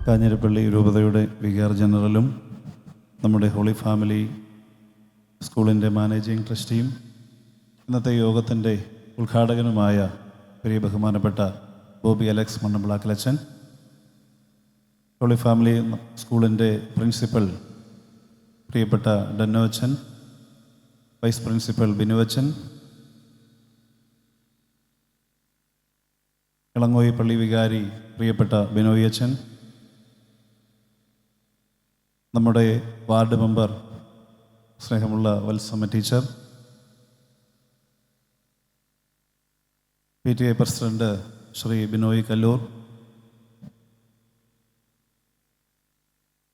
കാഞ്ഞിരപ്പള്ളി രൂപതയുടെ വികാർ ജനറലും നമ്മുടെ holy family സ്കൂളിൻ്റെ മാനേജിംഗ് ട്രസ്റ്റിയും ഇന്നത്തെ യോഗത്തിൻ്റെ ഉദ്ഘാടകനുമായ പ്രിയ ബഹുമാനപ്പെട്ട ബോബി അലക്സ് മണ്ണമ്പ്ളാക്കലച്ചൻ, ഹോളി ഫാമിലി സ്കൂളിൻ്റെ പ്രിൻസിപ്പൽ പ്രിയപ്പെട്ട ഡന്നോച്ചൻ, വൈസ് പ്രിൻസിപ്പൽ ബിനുവച്ചൻ, ഇളങ്ങോയി പള്ളി വികാരി പ്രിയപ്പെട്ട ബിനോയച്ചൻ, നമ്മുടെ വാർഡ് മെമ്പർ സ്നേഹമുള്ള Valsamma teacher, PTA president Shri Binoy Kallur,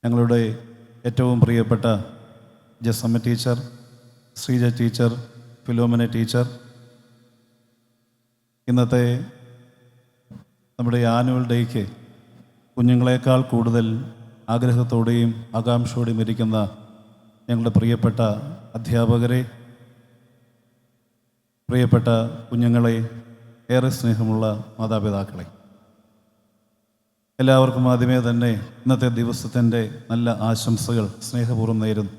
ഞങ്ങളുടെ ഏറ്റവും പ്രിയപ്പെട്ട Jasamma teacher, Sreeja teacher, Philomina teacher, ഇന്നത്തെ നമ്മുടെ ആനുവൽ ഡേയ്ക്ക് കുഞ്ഞുങ്ങളെക്കാൾ കൂടുതൽ ആഗ്രഹത്തോടെയും ആകാംക്ഷയോടെയും ഇരിക്കുന്ന ഞങ്ങളുടെ പ്രിയപ്പെട്ട അധ്യാപകരെ, പ്രിയപ്പെട്ട കുഞ്ഞുങ്ങളെ, ഏറെ സ്നേഹമുള്ള മാതാപിതാക്കളെ, എല്ലാവർക്കും ആദ്യമേ തന്നെ ഇന്നത്തെ ദിവസത്തിൻ്റെ നല്ല ആശംസകൾ സ്നേഹപൂർവ്വം നേരുന്നു.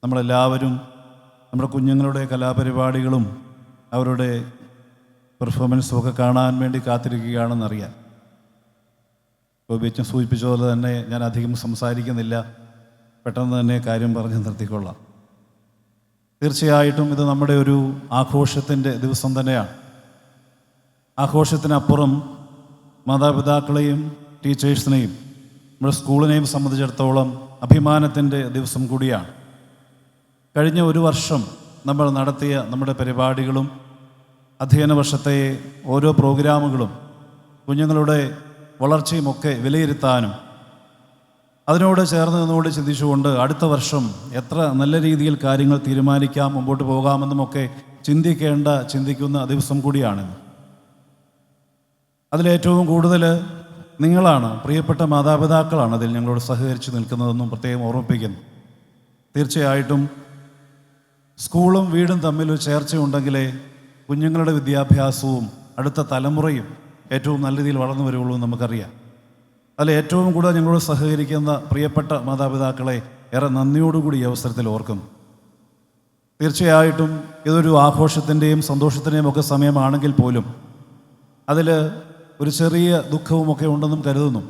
നമ്മളെല്ലാവരും നമ്മുടെ കുഞ്ഞുങ്ങളുടെ കലാപരിപാടികളും അവരുടെ പെർഫോമൻസും ഒക്കെ കാണാൻ വേണ്ടി കാത്തിരിക്കുകയാണെന്നറിയാം. ഗോപിയച്ചൻ സൂചിപ്പിച്ചതുപോലെ തന്നെ ഞാൻ അധികം സംസാരിക്കുന്നില്ല, പെട്ടെന്ന് തന്നെ കാര്യം പറഞ്ഞ് നിർത്തിക്കൊള്ളാം. തീർച്ചയായിട്ടും ഇത് നമ്മുടെ ഒരു ആഘോഷത്തിൻ്റെ ദിവസം തന്നെയാണ്. ആഘോഷത്തിനപ്പുറം മാതാപിതാക്കളെയും ടീച്ചേഴ്സിനെയും നമ്മുടെ സ്കൂളിനെയും സംബന്ധിച്ചിടത്തോളം അഭിമാനത്തിൻ്റെ ദിവസം കൂടിയാണ്. കഴിഞ്ഞ ഒരു വർഷം നമ്മൾ നടത്തിയ നമ്മുടെ പരിപാടികളും അധ്യയന വർഷത്തെ ഓരോ പ്രോഗ്രാമുകളും കുഞ്ഞുങ്ങളുടെ വളർച്ചയുമൊക്കെ വിലയിരുത്താനും അതിനോട് ചേർന്ന് നിന്നുകൊണ്ട് ചിന്തിച്ചുകൊണ്ട് അടുത്ത വർഷം എത്ര നല്ല രീതിയിൽ കാര്യങ്ങൾ തീരുമാനിക്കാം, മുമ്പോട്ട് പോകാമെന്നുമൊക്കെ ചിന്തിക്കുന്ന ദിവസം കൂടിയാണിന്ന്. അതിലേറ്റവും കൂടുതൽ നിങ്ങളാണ്, പ്രിയപ്പെട്ട മാതാപിതാക്കളാണ് അതിൽ ഞങ്ങളോട് സഹകരിച്ച് നിൽക്കുന്നതെന്നും പ്രത്യേകം ഓർമ്മിപ്പിക്കുന്നു. തീർച്ചയായിട്ടും സ്കൂളും വീടും തമ്മിൽ ഒരു ചേർച്ചയുണ്ടെങ്കിലേ കുഞ്ഞുങ്ങളുടെ വിദ്യാഭ്യാസവും അടുത്ത തലമുറയും ഏറ്റവും നല്ല രീതിയിൽ വളർന്നു വരുള്ളൂ എന്ന് നമുക്കറിയാം. അതിൽ ഏറ്റവും കൂടുതൽ ഞങ്ങളോട് സഹകരിക്കുന്ന പ്രിയപ്പെട്ട മാതാപിതാക്കളെ ഏറെ നന്ദിയോടുകൂടി ഈ അവസരത്തിൽ ഓർക്കുന്നു. തീർച്ചയായിട്ടും ഇതൊരു ആഘോഷത്തിൻ്റെയും സന്തോഷത്തിൻ്റെയും ഒക്കെ സമയമാണെങ്കിൽ പോലും അതിൽ ഒരു ചെറിയ ദുഃഖവുമൊക്കെ ഉണ്ടെന്നും കരുതുന്നു.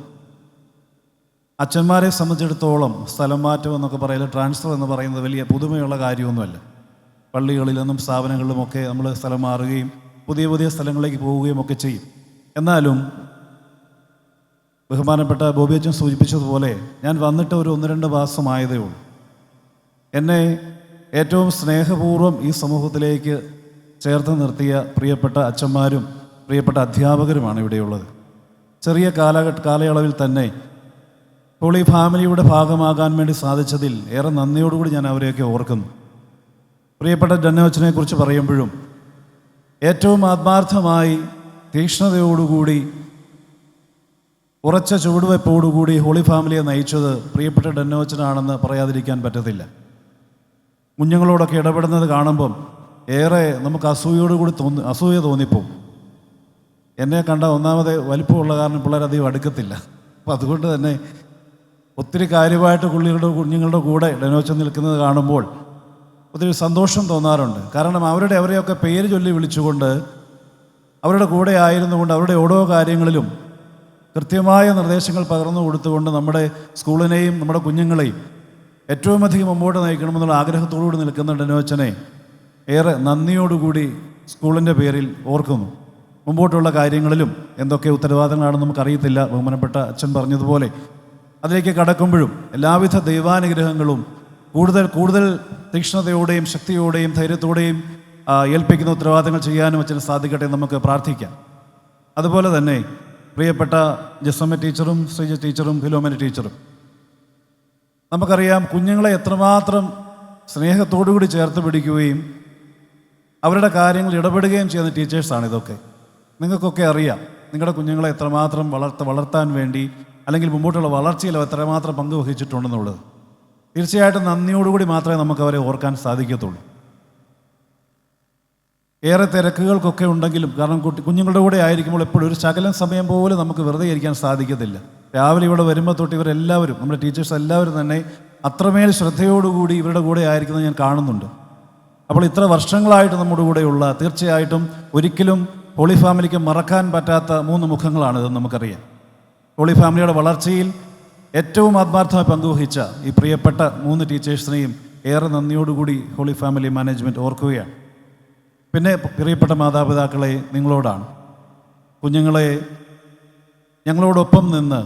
അച്ഛന്മാരെ സംബന്ധിച്ചിടത്തോളം സ്ഥലം മാറ്റം എന്നൊക്കെ പറയുന്നത്, ട്രാൻസ്ഫർ എന്ന് പറയുന്നത് വലിയ പുതുമയുള്ള കാര്യമൊന്നുമല്ല. പള്ളികളിലെന്നും സ്ഥാപനങ്ങളിലുമൊക്കെ നമ്മൾ സ്ഥലം മാറുകയും പുതിയ പുതിയ സ്ഥലങ്ങളിലേക്ക് പോവുകയും ഒക്കെ ചെയ്യും. എന്നാലും ബഹുമാനപ്പെട്ട ബോബിയച്ചൻ സൂചിപ്പിച്ചതുപോലെ ഞാൻ വന്നിട്ട് ഒരു 1-2 മാസമായതേ ഉള്ളൂ. എന്നെ ഏറ്റവും സ്നേഹപൂർവ്വം ഈ സമൂഹത്തിലേക്ക് ചേർത്ത് നിർത്തിയ പ്രിയപ്പെട്ട അച്ഛന്മാരും പ്രിയപ്പെട്ട അധ്യാപകരുമാണ് ഇവിടെയുള്ളത്. ചെറിയ കാലയളവിൽ തന്നെ ഹോളി ഫാമിലിയുടെ ഭാഗമാകാൻ വേണ്ടി സാധിച്ചതിൽ ഏറെ നന്ദിയോടുകൂടി ഞാൻ അവരെയൊക്കെ ഓർക്കുന്നു. പ്രിയപ്പെട്ട ഡന്നോച്ചനെ കുറിച്ച് പറയുമ്പോഴും ഏറ്റവും ആത്മാർത്ഥമായി തീക്ഷ്ണതയോടുകൂടി ഉറച്ച ചുവടുവയ്പ്പോടുകൂടി ഹോളി ഫാമിലിയെ നയിച്ചത് പ്രിയപ്പെട്ട ഡന്നോച്ചനാണെന്ന് പറയാതിരിക്കാൻ പറ്റത്തില്ല. കുഞ്ഞുങ്ങളോടൊക്കെ ഇടപെടുന്നത് കാണുമ്പം ഏറെ നമുക്ക് അസൂയ തോന്നിപ്പോവും. എന്നെ കണ്ട ഒന്നാമത് വലിപ്പമുള്ള കാരണം പിള്ളേരധികം അടുക്കത്തില്ല. അപ്പം അതുകൊണ്ട് തന്നെ ഒത്തിരി കാര്യമായിട്ട് കുഞ്ഞുങ്ങളുടെ കൂടെ ഡന്നോച്ചൻ നിൽക്കുന്നത് കാണുമ്പോൾ ഒത്തിരി സന്തോഷം തോന്നാറുണ്ട്. കാരണം അവരെയൊക്കെ പേര് ചൊല്ലി വിളിച്ചുകൊണ്ട് അവരുടെ കൂടെ ആയിരുന്നുകൊണ്ട് അവരുടെ ഓരോ കാര്യങ്ങളിലും കൃത്യമായ നിർദ്ദേശങ്ങൾ പകർന്നു കൊടുത്തുകൊണ്ട് നമ്മുടെ സ്കൂളിനെയും നമ്മുടെ കുഞ്ഞുങ്ങളെയും ഏറ്റവും അധികം മുമ്പോട്ട് നയിക്കണമെന്നുള്ള ആഗ്രഹത്തോടുകൂടി നിൽക്കുന്ന ഡന്നോച്ചനെ ഏറെ നന്ദിയോടുകൂടി സ്കൂളിൻ്റെ പേരിൽ ഓർക്കുന്നു. മുമ്പോട്ടുള്ള കാര്യങ്ങളിലും എന്തൊക്കെ ഉത്തരവാദിത്തങ്ങളാണെന്ന് നമുക്കറിയത്തില്ല. ബഹുമാനപ്പെട്ട അച്ഛൻ പറഞ്ഞതുപോലെ അതിലേക്ക് കടക്കുമ്പോഴും എല്ലാവിധ ദൈവാനുഗ്രഹങ്ങളും കൂടുതൽ തീക്ഷ്ണതയോടെയും ശക്തിയോടെയും ധൈര്യത്തോടെയും ഏൽപ്പിക്കുന്ന ഉത്തരവാദിത്തങ്ങൾ ചെയ്യാനും അച്ഛന് സാധിക്കട്ടെ നമുക്ക് പ്രാർത്ഥിക്കാം. അതുപോലെ തന്നെ പ്രിയപ്പെട്ട ജസമ്മ ടീച്ചറും ശ്രീജ ടീച്ചറും ഫിലോമിന ടീച്ചറും, നമുക്കറിയാം കുഞ്ഞുങ്ങളെ എത്രമാത്രം സ്നേഹത്തോടുകൂടി ചേർത്ത് പിടിക്കുകയും അവരുടെ കാര്യങ്ങൾ ഇടപെടുകയും ചെയ്യുന്ന ടീച്ചേഴ്സാണ് ഇതൊക്കെ. നിങ്ങൾക്കൊക്കെ അറിയാം നിങ്ങളുടെ കുഞ്ഞുങ്ങളെ എത്രമാത്രം വളർത്താൻ വേണ്ടി അല്ലെങ്കിൽ മുമ്പോട്ടുള്ള വളർച്ചയിൽ എത്രമാത്രം പങ്ക് വഹിച്ചിട്ടുണ്ടെന്നുള്ളത്. തീർച്ചയായിട്ടും നന്ദിയോടുകൂടി മാത്രമേ നമുക്ക് അവരെ ഓർക്കാൻ സാധിക്കത്തുള്ളൂ. ഏറെ തിരക്കുകൾക്കൊക്കെ ഉണ്ടെങ്കിലും, കാരണം കുഞ്ഞുങ്ങളുടെ കൂടെ ആയിരിക്കുമ്പോൾ എപ്പോഴും ഒരു ശകലം സമയം പോലും നമുക്ക് വെറുതെ ഇരിക്കാൻ സാധിക്കത്തില്ല. രാവിലെ ഇവിടെ വരുമ്പോൾ തൊട്ട് ഇവരെല്ലാവരും, നമ്മുടെ ടീച്ചേഴ്സ് എല്ലാവരും തന്നെ അത്രമേൽ ശ്രദ്ധയോടുകൂടി ഇവരുടെ കൂടെ ആയിരിക്കുന്നത് ഞാൻ കാണുന്നുണ്ട്. അപ്പോൾ ഇത്ര വർഷങ്ങളായിട്ട് നമ്മുടെ കൂടെയുള്ള, തീർച്ചയായിട്ടും ഒരിക്കലും ഹോളി ഫാമിലിക്ക് മറക്കാൻ പറ്റാത്ത 3 മുഖങ്ങളാണിതെന്ന് നമുക്കറിയാം. ഹോളി ഫാമിലിയുടെ വളർച്ചയിൽ ഏറ്റവും ആത്മാർത്ഥമായി പങ്കുവഹിച്ച ഈ പ്രിയപ്പെട്ട 3 ടീച്ചേഴ്സിനെയും ഏറെ നന്ദിയോടുകൂടി ഹോളി ഫാമിലി മാനേജ്മെൻറ്റ് ഓർക്കുകയാണ്. പിന്നെ പ്രിയപ്പെട്ട മാതാപിതാക്കളെ, നിങ്ങളോടാണ്. കുഞ്ഞുങ്ങളെ ഞങ്ങളോടൊപ്പം നിന്ന്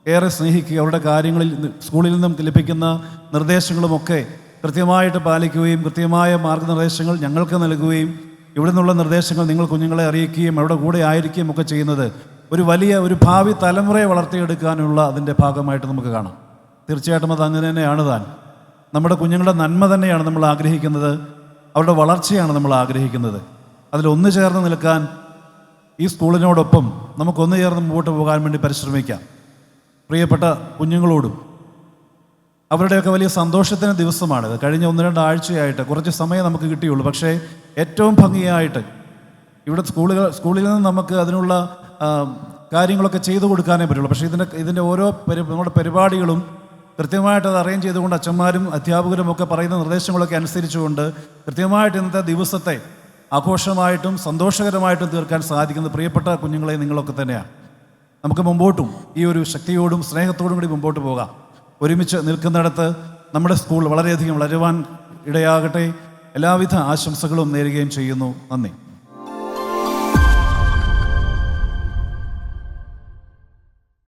ഏറെ സ്നേഹിക്കുക, അവരുടെ കാര്യങ്ങളിൽ സ്കൂളിൽ നിന്നും ലഭിക്കുന്ന നിർദ്ദേശങ്ങളുമൊക്കെ കൃത്യമായിട്ട് പാലിക്കുകയും കൃത്യമായ മാർഗനിർദ്ദേശങ്ങൾ ഞങ്ങൾക്ക് നൽകുകയും ഇവിടെ നിന്നുള്ള നിർദ്ദേശങ്ങൾ നിങ്ങൾ കുഞ്ഞുങ്ങളെ അറിയിക്കുകയും അവരുടെ കൂടെ ആയിരിക്കുകയും ഒക്കെ ചെയ്യുന്നത് ഒരു ഭാവി തലമുറയെ വളർത്തിയെടുക്കാനുള്ള അതിൻ്റെ ഭാഗമായിട്ട് നമുക്ക് കാണാം. തീർച്ചയായിട്ടും അത് അങ്ങനെ തന്നെയാണ് താൻ. നമ്മുടെ കുഞ്ഞുങ്ങളുടെ നന്മ തന്നെയാണ് നമ്മൾ ആഗ്രഹിക്കുന്നത്, അവരുടെ വളർച്ചയാണ് നമ്മൾ ആഗ്രഹിക്കുന്നത്. അതിലൊന്നു ചേർന്ന് നിൽക്കാൻ ഈ സ്കൂളിനോടൊപ്പം നമുക്കൊന്നു ചേർന്ന് മുമ്പോട്ട് പോകാൻ വേണ്ടി പരിശ്രമിക്കാം. പ്രിയപ്പെട്ട കുഞ്ഞുങ്ങളോടും അവരുടെയൊക്കെ വലിയ സന്തോഷത്തിന് ദിവസമാണിത്. കഴിഞ്ഞ 1-2 ആഴ്ചയായിട്ട് കുറച്ച് സമയം നമുക്ക് കിട്ടിയുള്ളൂ. പക്ഷേ ഏറ്റവും ഭംഗിയായിട്ട് ഇവിടെ സ്കൂളിൽ നിന്ന് നമുക്ക് അതിനുള്ള കാര്യങ്ങളൊക്കെ ചെയ്തു കൊടുക്കാനേ പറ്റുള്ളൂ. പക്ഷേ ഇതിൻ്റെ ഓരോ നമ്മുടെ പരിപാടികളും കൃത്യമായിട്ട് അത് അറേഞ്ച് ചെയ്തുകൊണ്ട് അച്ഛന്മാരും അധ്യാപകരും ഒക്കെ പറയുന്ന നിർദ്ദേശങ്ങളൊക്കെ അനുസരിച്ചുകൊണ്ട് കൃത്യമായിട്ട് ഇന്നത്തെ ദിവസത്തെ ആഘോഷമായിട്ടും സന്തോഷകരമായിട്ടും തീർക്കാൻ സാധിക്കുന്നത് പ്രിയപ്പെട്ട കുഞ്ഞുങ്ങളെ നിങ്ങളൊക്കെ തന്നെയാണ്. നമുക്ക് മുമ്പോട്ടും ഈ ഒരു ശക്തിയോടും സ്നേഹത്തോടും കൂടി മുമ്പോട്ട് പോകാം. ഒരുമിച്ച് നിൽക്കുന്നിടത്ത് നമ്മുടെ സ്കൂൾ വളരെയധികം വളരുവാൻ ഇടയാകട്ടെ. എല്ലാവിധ ആശംസകളും നേരുകയും ചെയ്യുന്നു. നന്ദി.